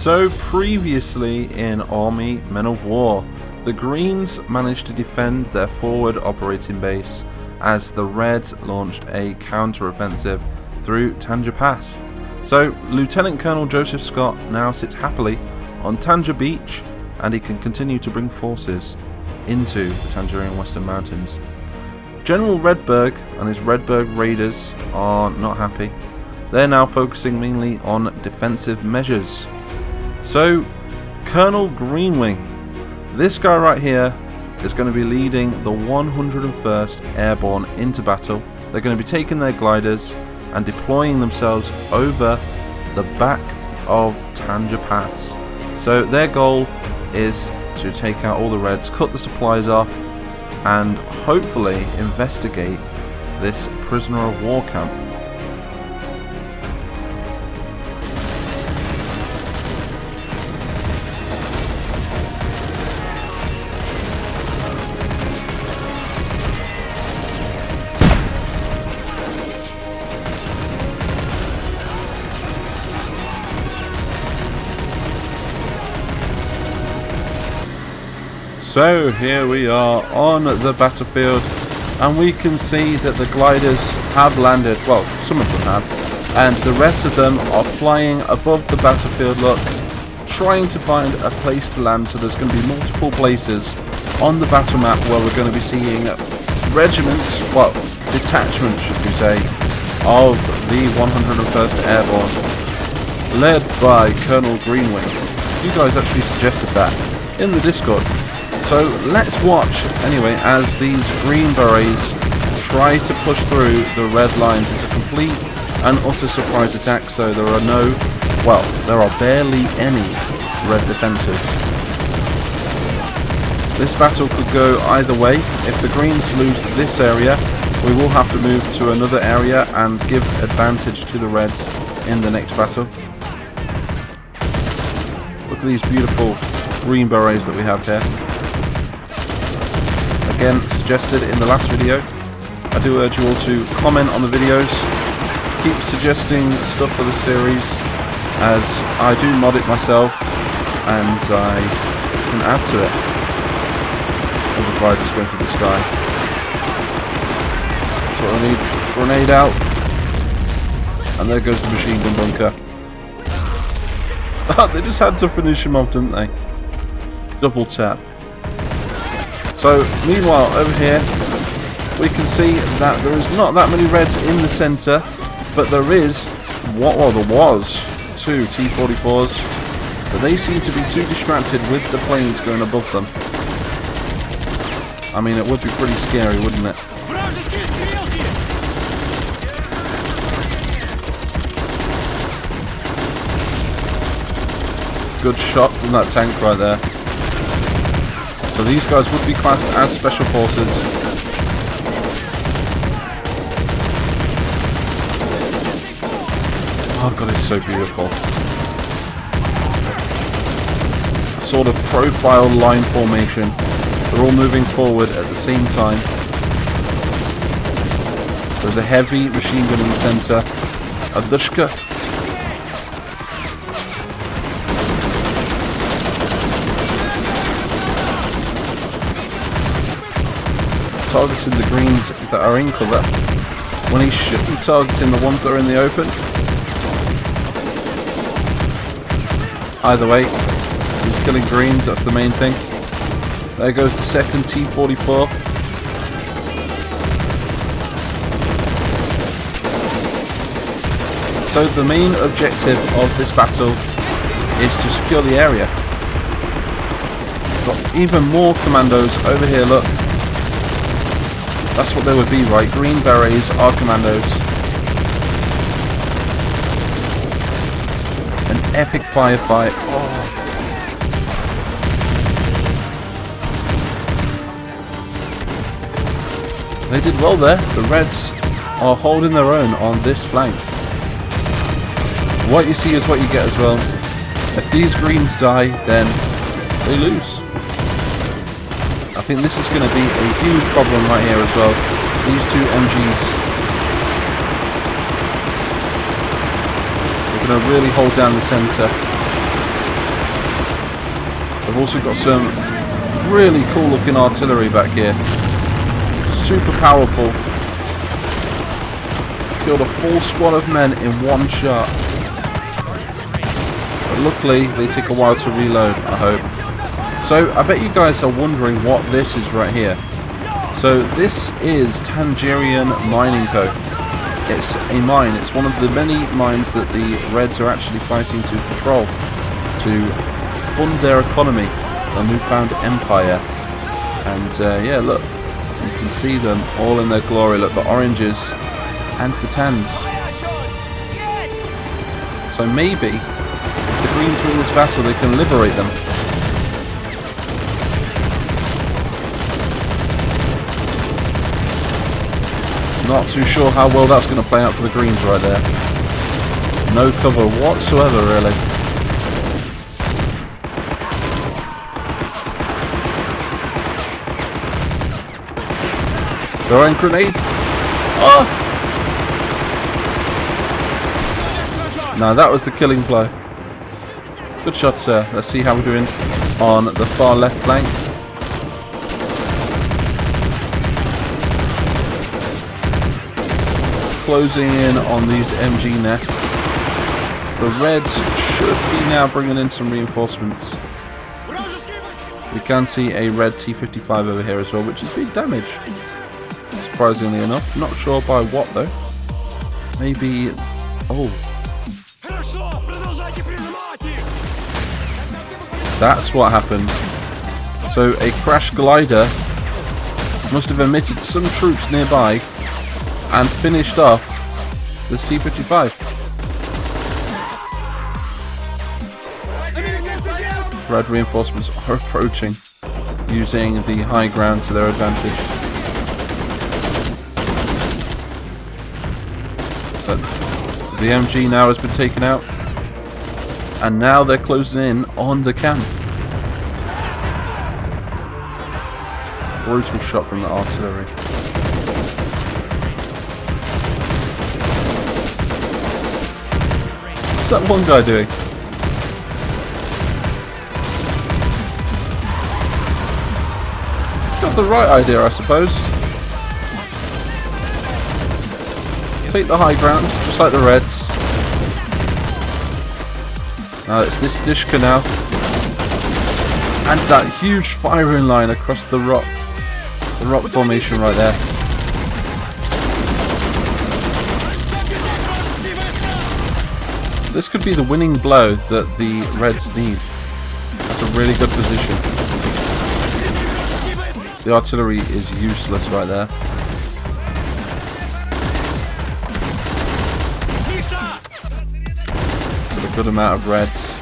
So previously in Army Men of War, the Greens managed to defend their forward operating base as the Reds launched a counter-offensive through Tanger Pass. So Lieutenant Colonel Joseph Scott now sits happily on Tanger Beach, and he can continue to bring forces into the Tangerian Western Mountains. General Redberg and his Redberg Raiders are not happy. They're now focusing mainly on defensive measures. So Colonel Greenwing, this guy right here, is going to be leading the 101st Airborne into battle. They're going to be taking their gliders and deploying themselves over the back of Tanger Pass. So their goal is to take out all the Reds, cut the supplies off, and hopefully investigate this prisoner of war camp. So here we are on the battlefield, and we can see that the gliders have landed. Well, some of them have, and the rest of them are flying above the battlefield, look, trying to find a place to land. So there's going to be multiple places on the battle map where we're going to be seeing regiments, well, detachments should we say, of the 101st Airborne, led by Colonel Greenwing. You guys actually suggested that in the Discord. So let's watch anyway as these Green Berets try to push through the red lines. It's a complete and utter surprise attack, so there are barely any red defences. This battle could go either way. If the Greens lose this area, we will have to move to another area and give advantage to the Reds in the next battle. Look at these beautiful Green Berets that we have here. Again, suggested in the last video. I do urge you all to comment on the videos, keep suggesting stuff for the series, as I do mod it myself and I can add to it. Other gliders going through the sky. That's what I need. Grenade out, and there goes the machine gun bunker. They just had to finish him off, didn't they? Double tap. So, meanwhile, over here, we can see that there is not that many Reds in the centre, but there is, there was two T-44s, but they seem to be too distracted with the planes going above them. I mean, it would be pretty scary, wouldn't it? Good shot from that tank right there. So these guys would be classed as special forces. Oh god, it's so beautiful. A sort of profile line formation. They're all moving forward at the same time. There's a heavy machine gun in the centre. A Dushka. Targeting the Greens that are in cover when he should be targeting the ones that are in the open. Either way, he's killing Greens, that's the main thing. There goes the second T-44. So the main objective of this battle is to secure the area. Got even more commandos over here, look. That's what they would be, right? Green Berets are commandos. An epic firefight. Oh. They did well there. The Reds are holding their own on this flank. What you see is what you get as well. If these Greens die, then they lose. I think this is going to be a huge problem right here as well. These two MGs. They're going to really hold down the centre. They've also got some really cool looking artillery back here. Super powerful. Killed a full squad of men in one shot. But luckily, they take a while to reload, I hope. So, I bet you guys are wondering what this is right here. So, this is Tangerian Mining Co. It's a mine. It's one of the many mines that the Reds are actually fighting to control, to fund their economy, a newfound empire. And yeah, look, you can see them all in their glory. Look, the oranges and the tans. So maybe if the Greens win this battle, they can liberate them. Not too sure how well that's going to play out for the Greens right there. No cover whatsoever, really. Throwing grenade. Oh! No, that was the killing blow. Good shot, sir. Let's see how we're doing on the far left flank. Closing in on these MG nests. The Reds should be now bringing in some reinforcements. We can see a red T-55 over here as well, which has been damaged. Surprisingly enough. Not sure by what though. Maybe... oh. That's what happened. So a crash glider must have emitted some troops nearby and finished off this T-55. Red reinforcements are approaching, using the high ground to their advantage. So the MG now has been taken out, and now they're closing in on the camp. Brutal shot from the artillery. What's that one guy doing? Got the right idea, I suppose. Take the high ground, just like the Reds. Now it's this Dishka now. And that huge firing line across the rock formation right there. This could be the winning blow that the Reds need. That's a really good position. The artillery is useless right there. So a good amount of Reds.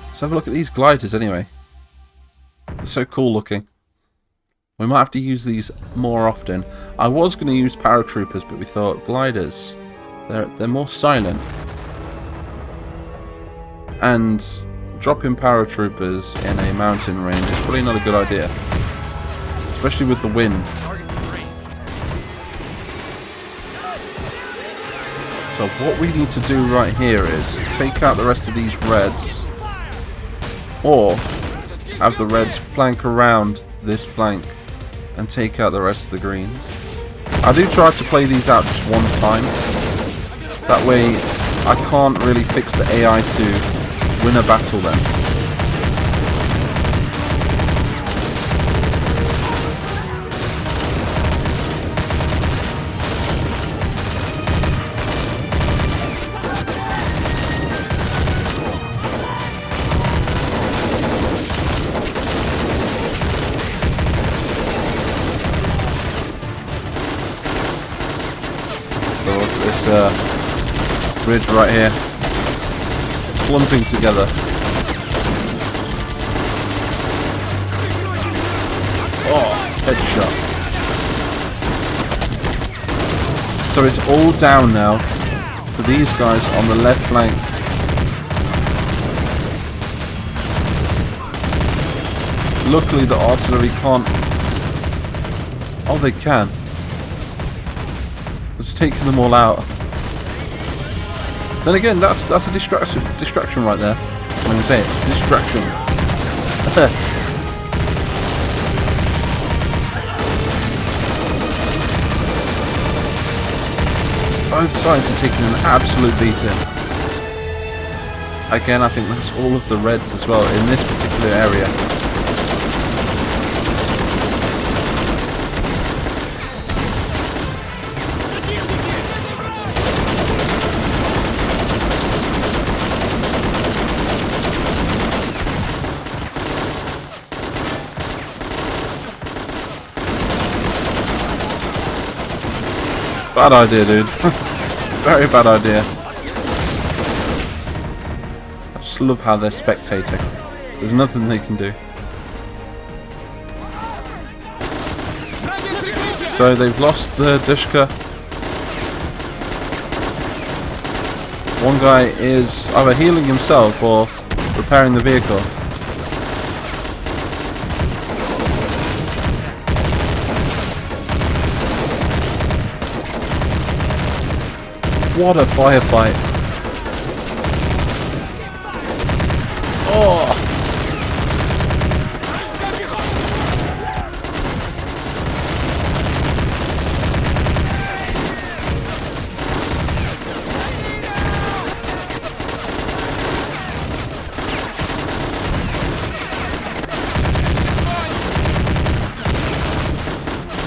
Let's have a look at these gliders anyway. They're so cool looking. We might have to use these more often. I was going to use paratroopers, but we thought gliders, they're more silent. And dropping paratroopers in a mountain range is probably not a good idea, especially with the wind. So what we need to do right here is take out the rest of these Reds, or have the Reds flank around this flank and take out the rest of the Greens. I do try to play these out just one time. That way I can't really fix the AI to win a battle then. So look at this bridge right here, clumping together. Oh, headshot. So it's all down now for these guys on the left flank. Luckily the artillery can't... oh, they can. It's taking them all out. Then again, that's a distraction right there. I'm going to say it, distraction. Both sides are taking an absolute beating. Again, I think that's all of the Reds as well in this particular area. Bad idea, dude. Very bad idea. I just love how they're spectating. There's nothing they can do. So they've lost the Dushka. One guy is either healing himself or repairing the vehicle. What a firefight. Oh!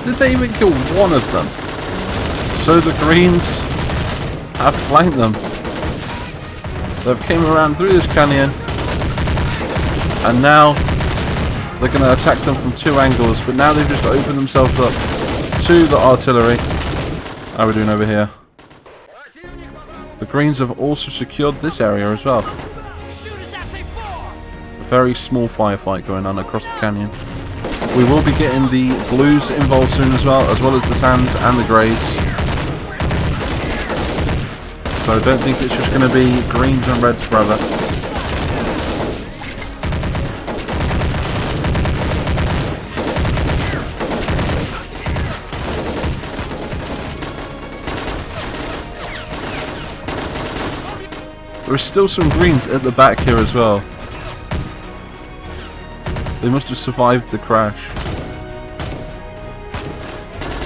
Did they even kill one of them? So the Greens have flanked them. They've came around through this canyon and now they're going to attack them from two angles, but now they've just opened themselves up to the artillery. How are we doing over here? The Greens have also secured this area as well. A very small firefight going on across the canyon. We will be getting the Blues involved soon as well as the Tans and the Greys. So I don't think it's just going to be Greens and Reds forever. There are still some Greens at the back here as well. They must have survived the crash.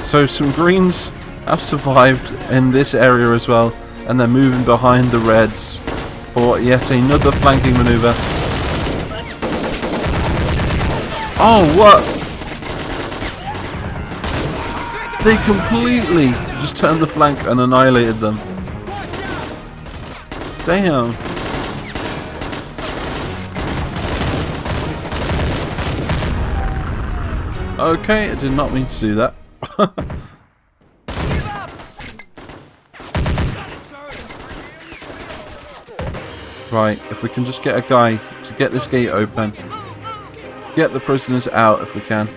So some Greens have survived in this area as well. And they're moving behind the Reds for yet another flanking maneuver. Oh, what? They completely just turned the flank and annihilated them. Damn. Okay, I did not mean to do that. Right, if we can just get a guy to get this gate open. Get the prisoners out if we can.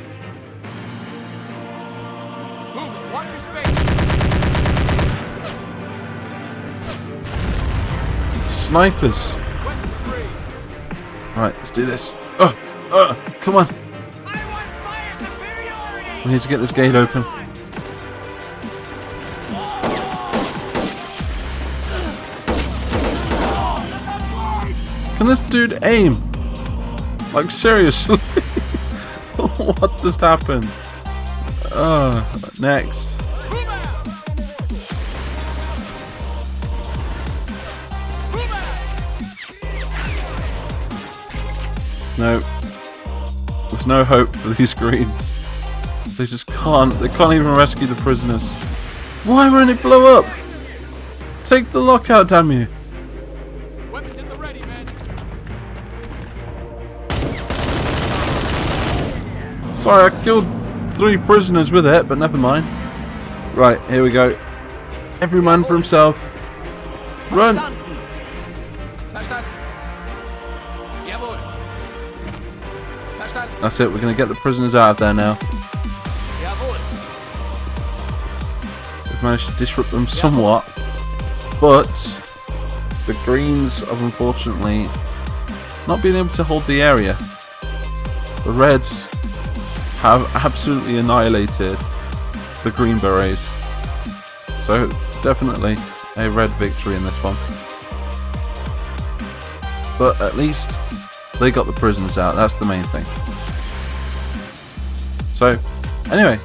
Snipers! Right, let's do this. Come on! We need to get this gate open. Can this dude aim? Like, seriously? What just happened? Next. No. There's no hope for these Greens. They just can't. They can't even rescue the prisoners. Why won't it blow up? Take the lockout, damn you. Sorry, I killed 3 prisoners with it, but never mind. Right, here we go. Every man for himself. Run! That's it, we're going to get the prisoners out of there now. We've managed to disrupt them somewhat, but the Greens have unfortunately not been able to hold the area. The Reds have absolutely annihilated the Green Berets. So definitely a Red victory in this one. But at least They got the prisoners out. That's the main thing. So, anyway,